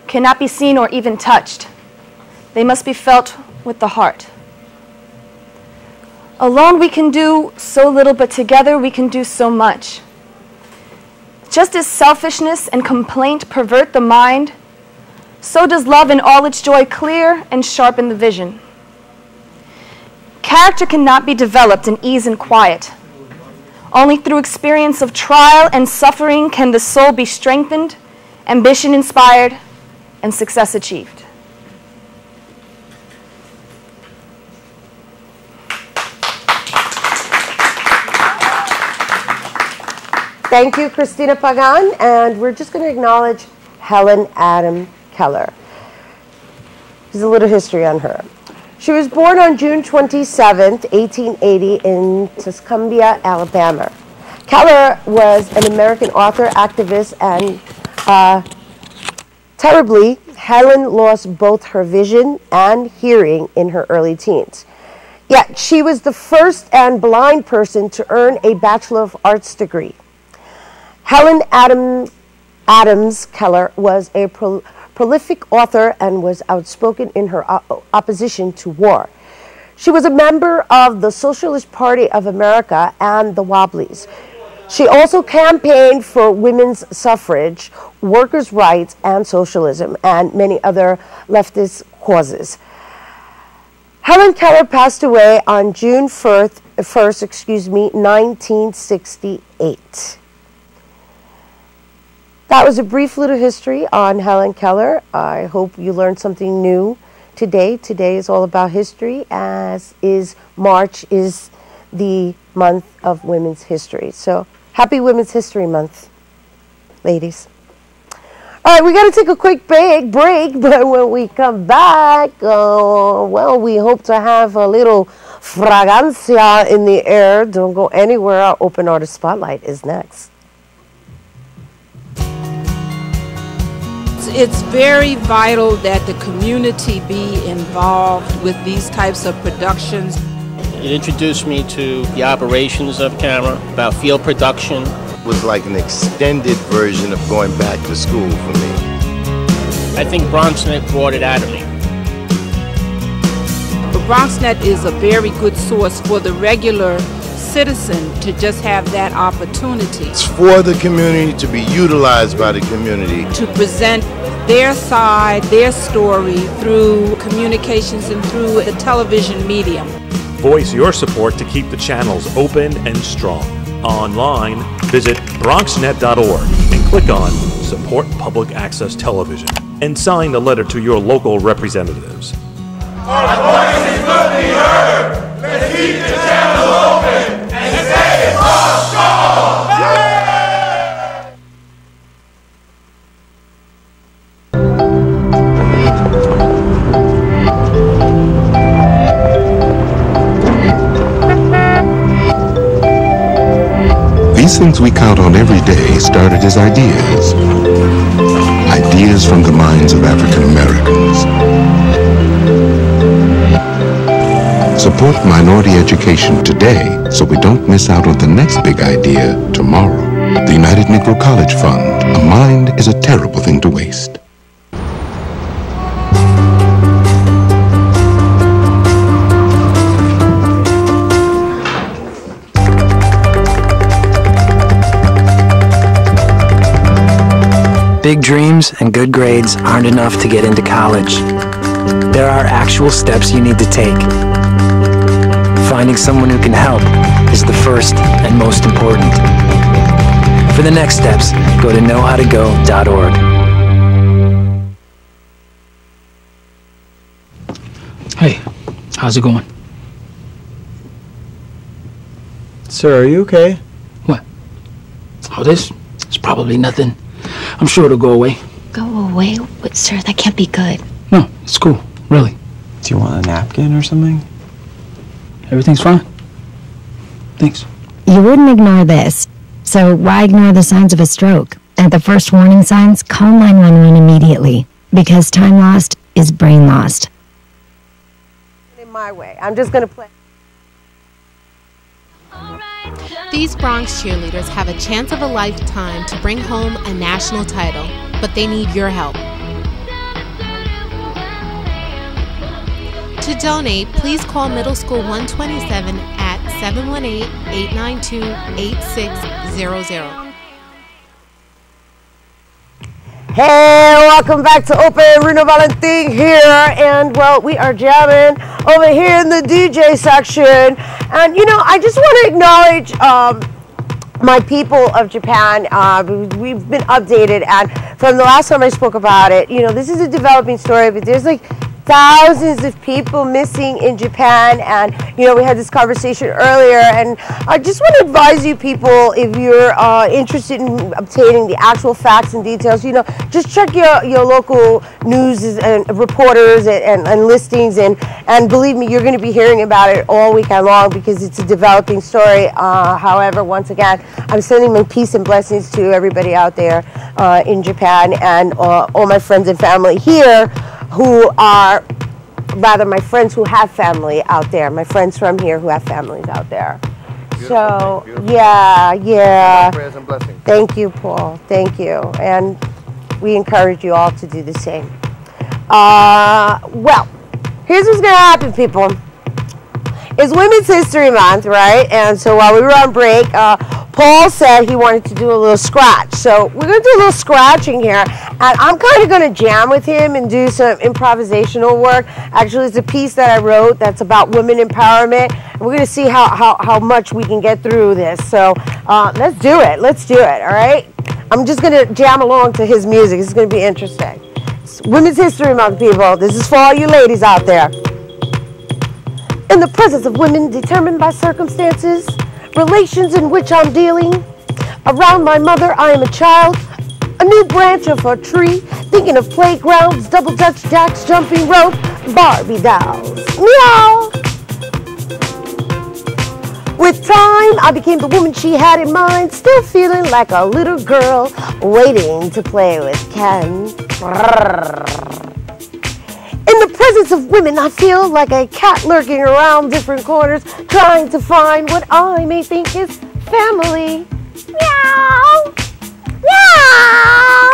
cannot be seen or even touched. They must be felt with the heart. Alone we can do so little, but together we can do so much. Just as selfishness and complaint pervert the mind, so does love in all its joy clear and sharpen the vision. Character cannot be developed in ease and quiet. Only through experience of trial and suffering can the soul be strengthened, ambition inspired, and success achieved. Thank you, Christina Pagan, and we're just going to acknowledge Helen Adam Keller. There's a little history on her. She was born on June 27, 1880 in Tuscumbia, Alabama. Keller was an American author, activist, and terribly, Helen lost both her vision and hearing in her early teens. Yet, she was the first and blind person to earn a Bachelor of Arts degree. Helen Adams Keller was a prolific author and was outspoken in her opposition to war. She was a member of the Socialist Party of America and the Wobblies. She also campaigned for women's suffrage, workers' rights, and socialism, and many other leftist causes. Helen Keller passed away on June 1st, 1968. That was a brief little history on Helen Keller. I hope you learned something new today. Today is all about history, as is March is the month of women's history. So happy Women's History Month, ladies. All right, we got to take a quick break, but when we come back, well, we hope to have a little fragancia in the air. Don't go anywhere. Our Open Artist Spotlight is next. It's very vital that the community be involved with these types of productions. It introduced me to the operations of camera, about field production. It was like an extended version of going back to school for me. I think BronxNet brought it out of me. The BronxNet is a very good source for the regular citizen to just have that opportunity. It's for the community to be utilized by the community. To present their side, their story through communications and through the television medium. Voice your support to keep the channels open and strong. Online, visit BronxNet.org and click on Support Public Access Television and sign a letter to your local representatives. Our voices will be heard. Let's keep the channel open and stay strong. These things we count on every day started as ideas. Ideas from the minds of African Americans. Support minority education today so we don't miss out on the next big idea tomorrow. The United Negro College Fund. A mind is a terrible thing to waste. Big dreams and good grades aren't enough to get into college. There are actual steps you need to take. Finding someone who can help is the first and most important. For the next steps, go to knowhowtogo.org. Hey, how's it going? Sir, are you okay? What? Oh, this? It's probably nothing. I'm sure it'll go away. Go away? But, sir, that can't be good. No, it's cool, really. Do you want a napkin or something? Everything's fine. Thanks. You wouldn't ignore this, so why ignore the signs of a stroke? At the first warning signs, call 911 immediately, because time lost is brain lost. In my way, I'm just going to play. These Bronx cheerleaders have a chance of a lifetime to bring home a national title, but they need your help. To donate, please call Middle School 127 at 718-892-8600. Hey, welcome back to Open. Reno Valentin here, and well, we are jamming over here in the DJ section. And you know, I just want to acknowledge my people of Japan. We've been updated, and from the last time I spoke about it, you know, this is a developing story, but there's like thousands of people missing in Japan, and you know, we had this conversation earlier, and I just want to advise you people, if you're interested in obtaining the actual facts and details, you know, just check your local news and reporters and listings, and believe me, you're going to be hearing about it all weekend long because it's a developing story. However, once again, I'm sending my peace and blessings to everybody out there in Japan, and all my friends and family here who are, rather my friends who have family out there, my friends from here who have families out there. Beautiful, so, yeah. Prayers and blessings. Thank you, Paul. Thank you. And we encourage you all to do the same. Well, here's what's going to happen, people. It's Women's History Month, right? And so while we were on break, Paul said he wanted to do a little scratch. So we're going to do a little scratching here. And I'm kind of going to jam with him and do some improvisational work. Actually, it's a piece that I wrote that's about women empowerment. And we're going to see how much we can get through this. So let's do it. Let's do it, all right? I'm just going to jam along to his music. It's going to be interesting. It's Women's History Month, people. This is for all you ladies out there. In the presence of women determined by circumstances, relations in which I'm dealing, around my mother I am a child, a new branch of a tree, thinking of playgrounds, double dutch jacks, jumping rope, Barbie dolls. Meow! With time, I became the woman she had in mind, still feeling like a little girl waiting to play with Ken. In the presence of women, I feel like a cat lurking around different corners, trying to find what I may think is family. Meow! Meow!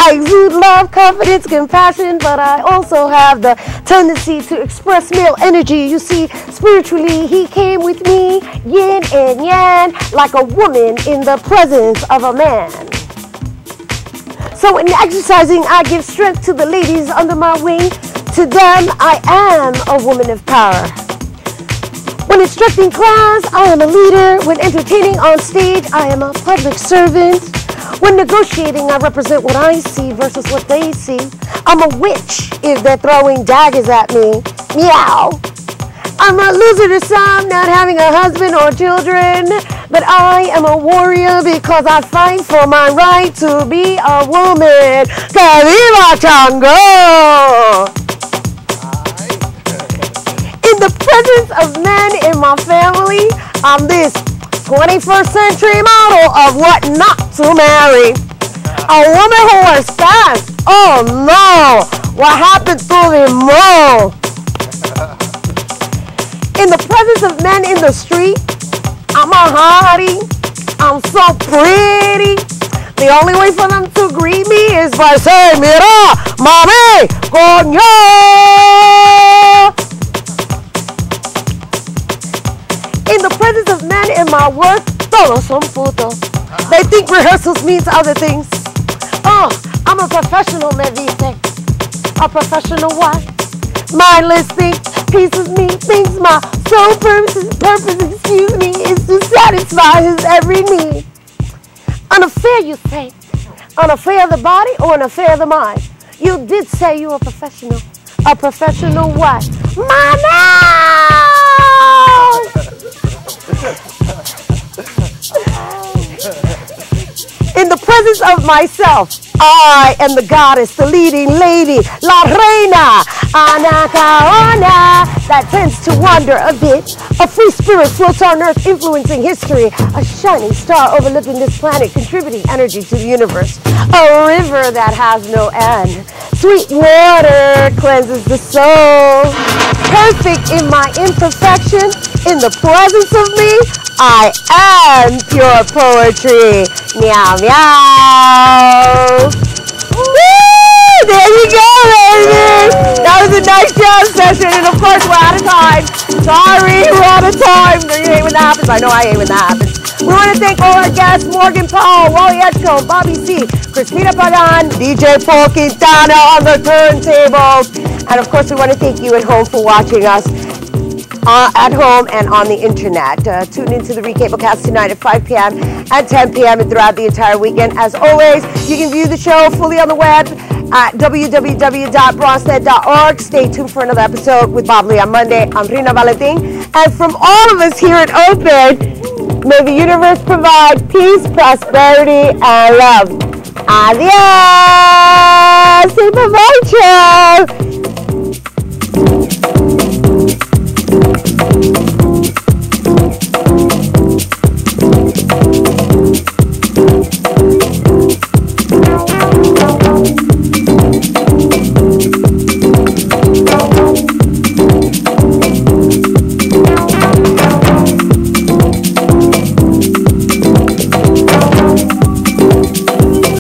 I exude love, confidence, compassion, but I also have the tendency to express male energy. You see, spiritually, he came with me, yin and yang, like a woman in the presence of a man. So in exercising, I give strength to the ladies under my wing. To them, I am a woman of power. When instructing class, I am a leader. When entertaining on stage, I am a public servant. When negotiating, I represent what I see versus what they see. I'm a witch if they're throwing daggers at me. Meow. I'm a loser to some, not having a husband or children. But I am a warrior because I fight for my right to be a woman. Que viva Tango! In the presence of men in my family, I'm this 21st century model of what not to marry. A woman who wears fast. Oh no! What happened to the mole? In the presence of men in the street, I'm a hottie. I'm so pretty. The only way for them to greet me is by saying, mira, mami, coño. In the presence of men in my work, todos son putos. They think rehearsals means other things. Oh, I'm a professional, me dice. A professional what? Mindless thing, pieces me, thinks my sole purpose, excuse me, is to satisfy his every need. An affair, you say? An affair of the body or an affair of the mind? You did say you were a professional. A professional what? Mama! In the presence of myself, I am the goddess, the leading lady, La Reina, Anacaona, that tends to wander a bit. A free spirit floats on earth, influencing history. A shining star overlooking this planet, contributing energy to the universe. A river that has no end. Sweet water cleanses the soul. Perfect in my imperfection, in the presence of me, I am pure poetry. Meow, meow. Woo! There you go, baby. That was a nice jam session, and of course, we're out of time. Sorry, we're out of time. You hate when that happens. I know I hate when that happens. We want to thank all our guests, Morgan Paul, Wally Edgecombe, Bobby C, Christina Pagan, DJ Paul Quintana on the turntable. And of course, we want to thank you at home for watching us. At home and on the internet. Tune into the Recablecast tonight at 5 p.m. and 10 p.m. and throughout the entire weekend. As always, you can view the show fully on the web at www.bronxnet.org. Stay tuned for another episode with Bob Lee on Monday. I'm Rina Valentin. And from all of us here at Open, may the universe provide peace, prosperity, and love. Adios! Super Vulture!